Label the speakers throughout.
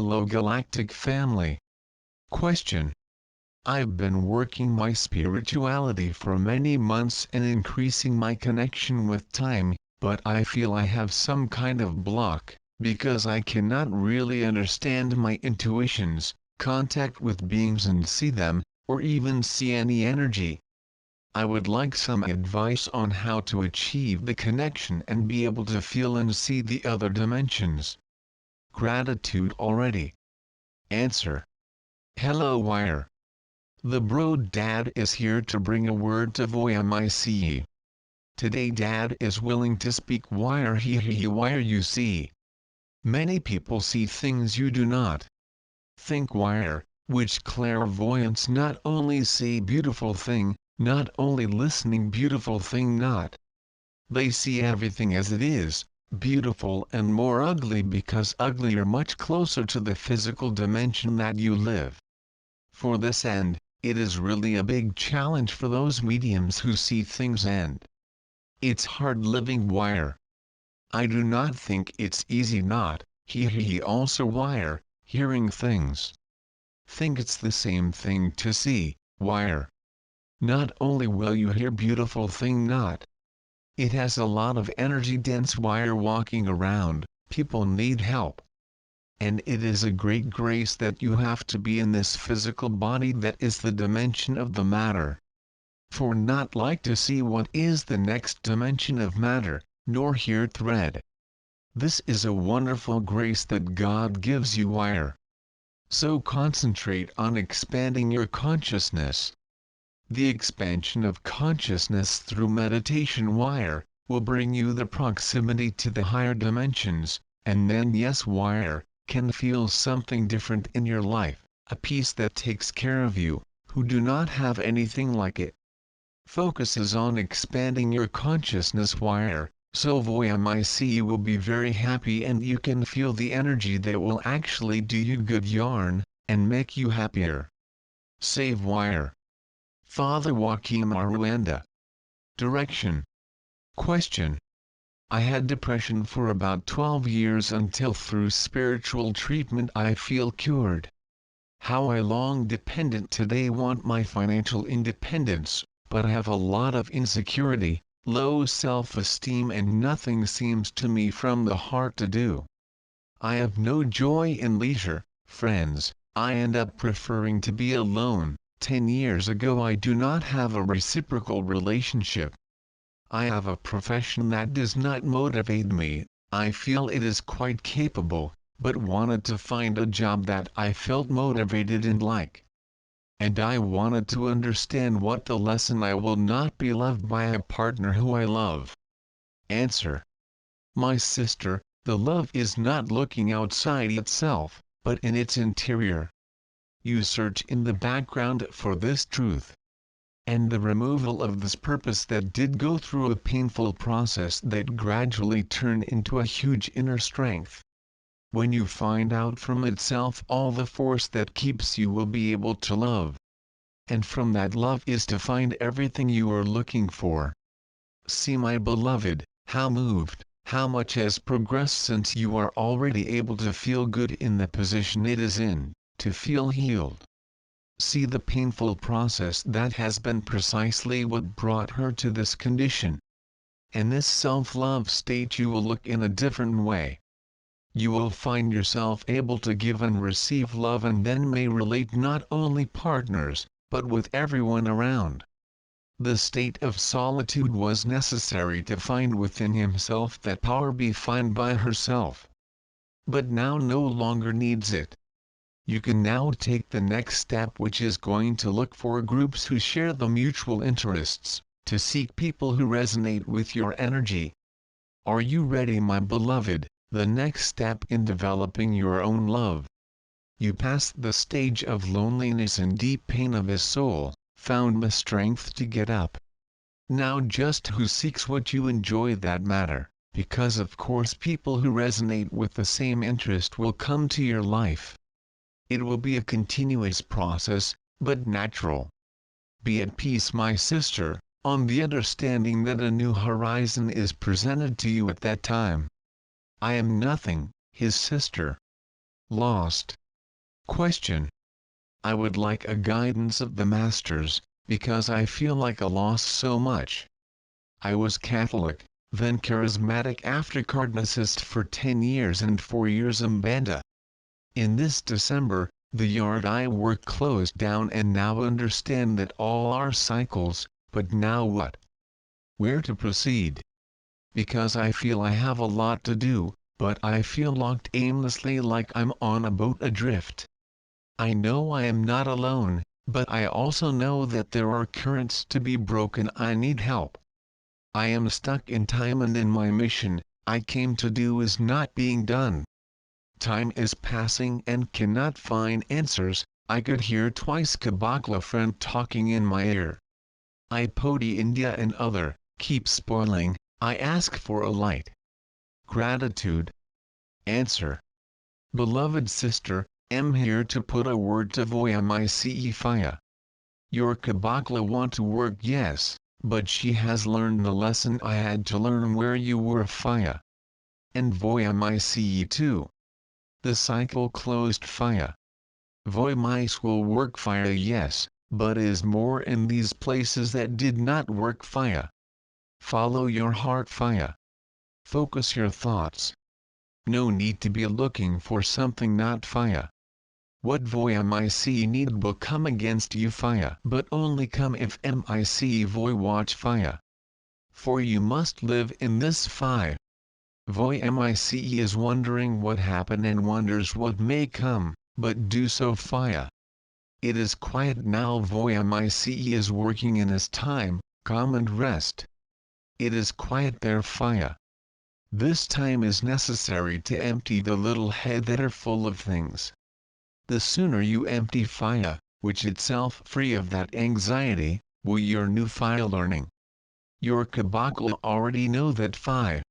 Speaker 1: Hello Galactic family. Question. I've been working my spirituality for many months and increasing my connection with time, but I feel I have some kind of block, because I cannot really understand my intuitions, contact with beings and see them, or even see any energy. I would like some advice on how to achieve the connection and be able to feel and see the other dimensions. Gratitude already. Answer. Hello Wire. The bro dad is here to bring a word to voice. Today dad is willing to speak Wire he Wire you see. Many people see things you do not. Think Wire, which clairvoyance not only see beautiful thing, not only listening beautiful thing not. They see everything as it is, beautiful and more ugly because ugly are much closer to the physical dimension that you live. For this end, it is really a big challenge for those mediums who see things and it's hard living Wire. I do not think it's easy not, he also Wire, hearing things. Think it's the same thing to see, Wire. Not only will you hear beautiful thing not. It has a lot of energy dense Wire walking around, people need help. And it is a great grace that you have to be in this physical body that is the dimension of the matter. For not like to see what is the next dimension of matter, nor hear thread. This is a wonderful grace that God gives you Wire. So concentrate on expanding your consciousness. The expansion of consciousness through meditation Wire, will bring you the proximity to the higher dimensions, and then yes Wire, can feel something different in your life, a peace that takes care of you, who do not have anything like it. Focuses on expanding your consciousness Wire, so voice will be very happy and you can feel the energy that will actually do you good yarn, and make you happier. Save Wire. Father Joaquim Aruenda. Direction. Question. I had depression for about 12 years until through spiritual treatment I feel cured. How I long dependent today want my financial independence, but I have a lot of insecurity, low self-esteem and nothing seems to me from the heart to do. I have no joy in leisure, friends, I end up preferring to be alone. 10 years ago I do not have a reciprocal relationship. I have a profession that does not motivate me, I feel it is quite capable, but wanted to find a job that I felt motivated and like. And I wanted to understand what the lesson I will not be loved by a partner who I love. Answer. My sister, the love is not looking outside itself, but in its interior. You search in the background for this truth. And the removal of this purpose that did go through a painful process that gradually turned into a huge inner strength. When you find out from itself all the force that keeps you will be able to love. And from that love is to find everything you are looking for. See my beloved, how moved, how much has progressed since you are already able to feel good in the position it is in, to feel healed. See the painful process that has been precisely what brought her to this condition. In this self-love state you will look in a different way. You will find yourself able to give and receive love and then may relate not only partners, but with everyone around. The state of solitude was necessary to find within himself that power be found by herself. But now no longer needs it. You can now take the next step which is going to look for groups who share the mutual interests, to seek people who resonate with your energy. Are you ready my beloved, the next step in developing your own love? You passed the stage of loneliness and deep pain of his soul, found the strength to get up. Now just who seeks what you enjoy that matter, because of course people who resonate with the same interest will come to your life. It will be a continuous process, but natural. Be at peace my sister, on the understanding that a new horizon is presented to you at that time. I am nothing, his sister. lost. Question. I would like a guidance of the Masters, because I feel like I lost so much. I was Catholic, then charismatic after Cardinalist for 10 years and 4 years Mbanda. In this December, the yard I work closed down and now understand that all are cycles, but now what? Where to proceed? Because I feel I have a lot to do, but I feel locked aimlessly like I'm on a boat adrift. I know I am not alone, but I also know that there are currents to be broken. I need help. I am stuck in time and in my mission, I came to do is not being done. Time is passing and cannot find answers. I could hear twice Kabakla friend talking in my ear. I Poti India and other, keep spoiling, I ask for a light. Gratitude. Answer. Beloved sister, am here to put a word to Voyamice Faya. Your Kabakla want to work, yes, but she has learned the lesson I had to learn where you were Faya. And Voyamice too. The cycle closed Faya. Voyamice will work Faya, yes, but is more in these places that did not work Faya. Follow your heart Faya. Focus your thoughts. No need to be looking for something not Faya. What Voyamice need will come against you Faya, but only come if Mic Voy watch Faya. For you must live in this Faya. Voyamice is wondering what happened and wonders what may come, but do so Faya. It is quiet now. Voyamice is working in his time, calm and rest. It is quiet there Faya. This time is necessary to empty the little head that are full of things. The sooner you empty Faya, which itself free of that anxiety, will your new Faya learning. Your Kabakla already know that Faya.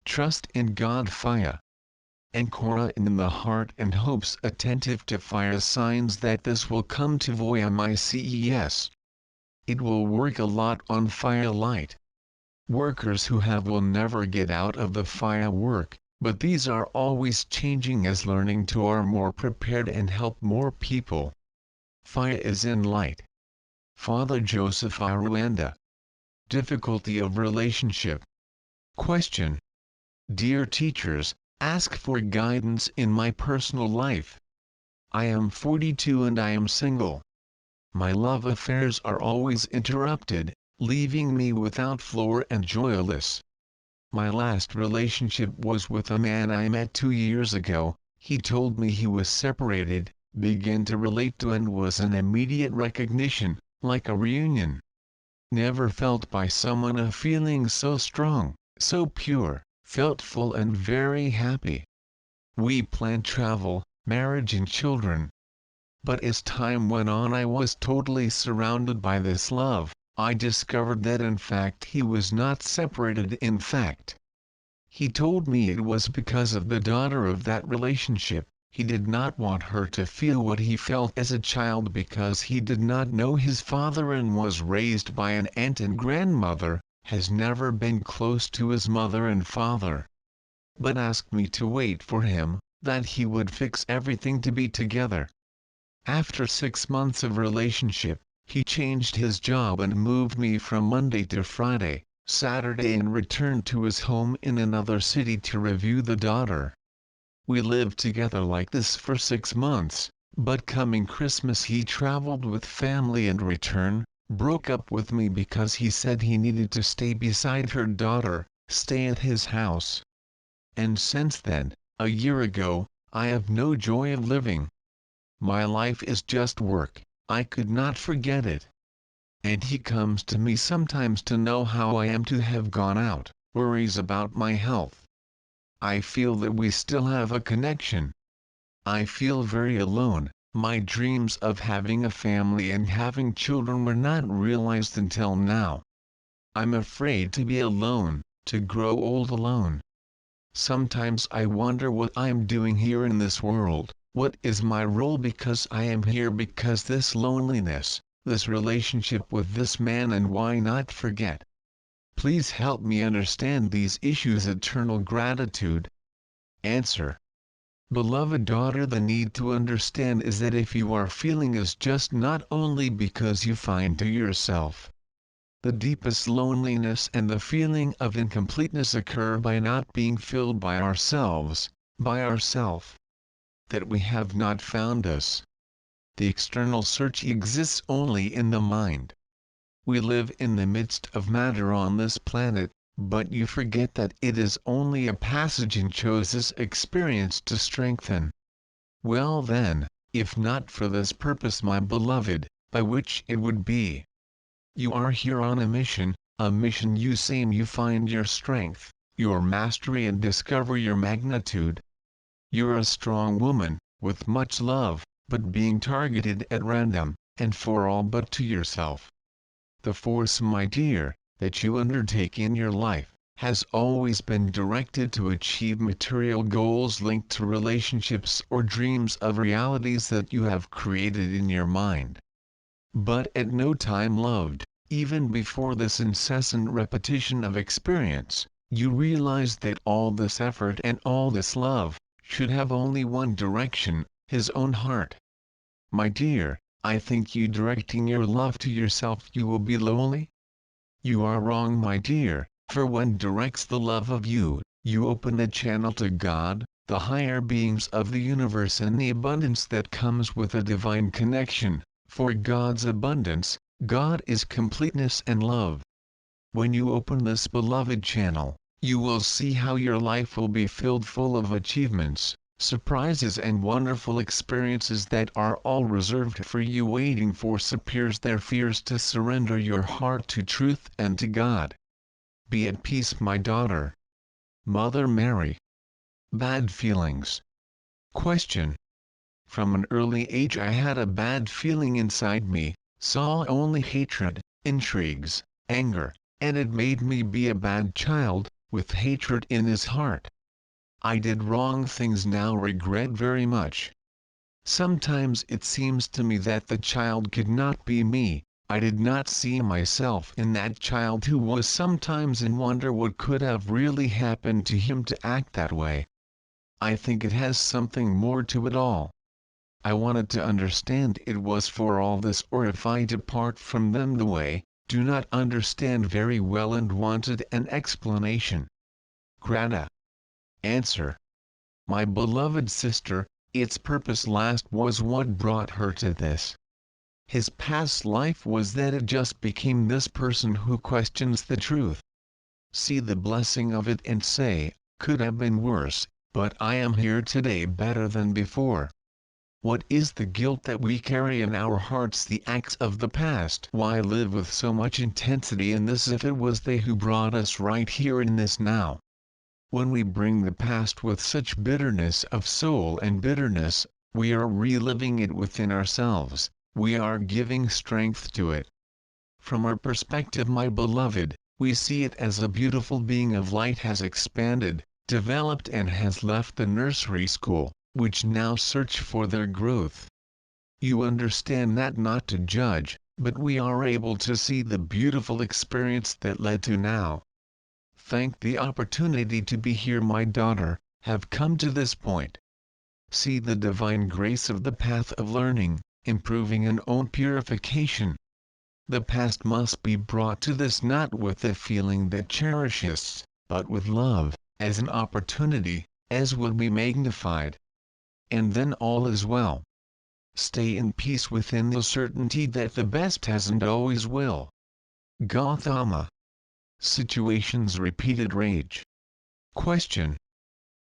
Speaker 1: Trust in God Faya. Ankora in the heart and hopes attentive to Faya signs that this will come to Voyamice. Yes. It will work a lot on Faya light. Workers who have will never get out of the Faya work, but these are always changing as learning to are more prepared and help more people. Faya is in light. Father Joseph Aruanda. Difficulty of relationship. Question. Dear teachers, ask for guidance in my personal life. I am 42 and I am single. My love affairs are always interrupted, leaving me without floor and joyless. My last relationship was with a man I met 2 years ago. He told me he was separated, began to relate to and was an immediate recognition, like a reunion. Never felt by someone a feeling so strong, so pure, felt full and very happy. We planned travel, marriage and children. But as time went on I was totally surrounded by this love. I discovered that in fact he was not separated. In fact, he told me it was because of the daughter of that relationship. He did not want her to feel what he felt as a child because he did not know his father and was raised by an aunt and grandmother, has never been close to his mother and father. But asked me to wait for him, that he would fix everything to be together. After 6 months of relationship, he changed his job and moved me from Monday to Friday, Saturday and returned to his home in another city to review the daughter. We lived together like this for 6 months, but coming Christmas he traveled with family and returned, broke up with me because he said he needed to stay beside her daughter, stay at his house. And since then, a year ago, I have no joy of living. My life is just work. I could not forget it. And he comes to me sometimes to know how I am, to have gone out, worries about my health. I feel that we still have a connection. I feel very alone. My dreams of having a family and having children were not realized until now. I'm afraid to be alone, to grow old alone. Sometimes I wonder what I'm doing here in this world. What is my role, because I am here because this loneliness, this relationship with this man, and why not forget? Please help me understand these issues. Eternal gratitude. Answer. Beloved daughter, the need to understand is that if you are feeling is just not only because you find to yourself. The deepest loneliness and the feeling of incompleteness occur by not being filled by ourselves, by ourself. That we have not found us. The external search exists only in the mind. We live in the midst of matter on this planet, but you forget that it is only a passage and chose this experience to strengthen. Well then, if not for this purpose, my beloved, by which it would be. You are here on a mission you say you find your strength, your mastery and discover your magnitude. You're a strong woman, with much love, but being targeted at random, and for all but to yourself. The force, my dear, that you undertake in your life, has always been directed to achieve material goals linked to relationships or dreams of realities that you have created in your mind. But at no time loved, even before this incessant repetition of experience, you realized that all this effort and all this love, should have only one direction, his own heart. My dear, I think you directing your love to yourself you will be lonely? You are wrong, my dear, for one directs the love of you, you open a channel to God, the higher beings of the universe and the abundance that comes with a divine connection, for God's abundance, God is completeness and love. When you open this beloved channel, you will see how your life will be filled full of achievements, surprises and wonderful experiences that are all reserved for you, waiting for superiors their fears to surrender your heart to truth and to God. Be at peace, my daughter. Mother Mary. Bad feelings. Question. From an early age I had a bad feeling inside me, saw only hatred, intrigues, anger, and it made me be a bad child, with hatred in his heart. I did wrong things, now regret very much. Sometimes it seems to me that the child could not be me, I did not see myself in that child who was sometimes and wonder what could have really happened to him to act that way. I think it has something more to it all. I wanted to understand it was for all this, or if I depart from them the way, do not understand very well and wanted an explanation. Grata. Answer. My beloved sister, its purpose last was what brought her to this. His past life was that it just became this person who questions the truth. See the blessing of it and say, could have been worse, but I am here today better than before. What is the guilt that we carry in our hearts, the acts of the past? Why live with so much intensity in this if it was they who brought us right here in this now? When we bring the past with such bitterness of soul and bitterness, we are reliving it within ourselves, we are giving strength to it. From our perspective, my beloved, we see it as a beautiful being of light has expanded, developed and has left the nursery school, which now search for their growth. You understand that not to judge, but we are able to see the beautiful experience that led to now. Thank the opportunity to be here, my daughter, have come to this point. See the divine grace of the path of learning, improving and own purification. The past must be brought to this not with a feeling that cherishes, but with love, as an opportunity, as will be magnified. And then all is well. Stay in peace within the certainty that the best has and always will. Gautama. Situations repeated rage. Question.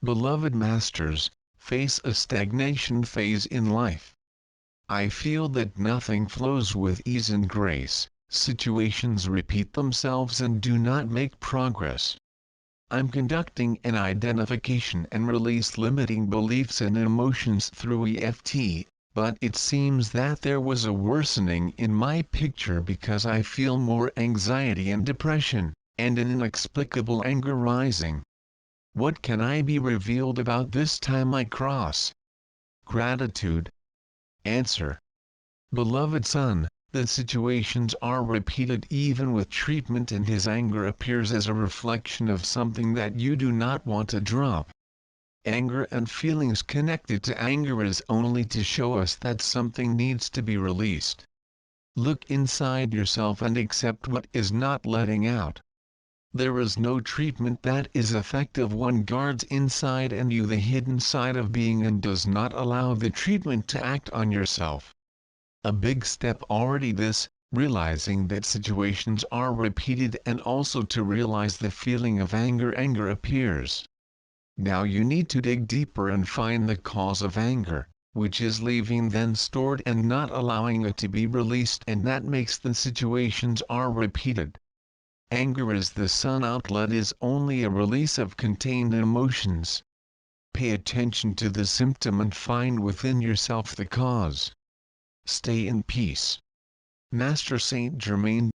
Speaker 1: Beloved masters, face a stagnation phase in life. I feel that nothing flows with ease and grace, situations repeat themselves and do not make progress. I'm conducting an identification and release limiting beliefs and emotions through EFT, but it seems that there was a worsening in my picture because I feel more anxiety and depression, and an inexplicable anger rising. What can I be revealed about this time I cross? Gratitude. Answer. Beloved son, the situations are repeated even with treatment, and his anger appears as a reflection of something that you do not want to drop. Anger and feelings connected to anger is only to show us that something needs to be released. Look inside yourself and accept what is not letting out. There is no treatment that is effective. One guards inside and you the hidden side of being and does not allow the treatment to act on yourself. A big step already this, realizing that situations are repeated and also to realize the feeling of anger appears. Now you need to dig deeper and find the cause of anger, which is leaving then stored and not allowing it to be released, and that makes the situations are repeated. Anger is the sun outlet is only a release of contained emotions. Pay attention to the symptom and find within yourself the cause. Stay in peace. Master Saint Germain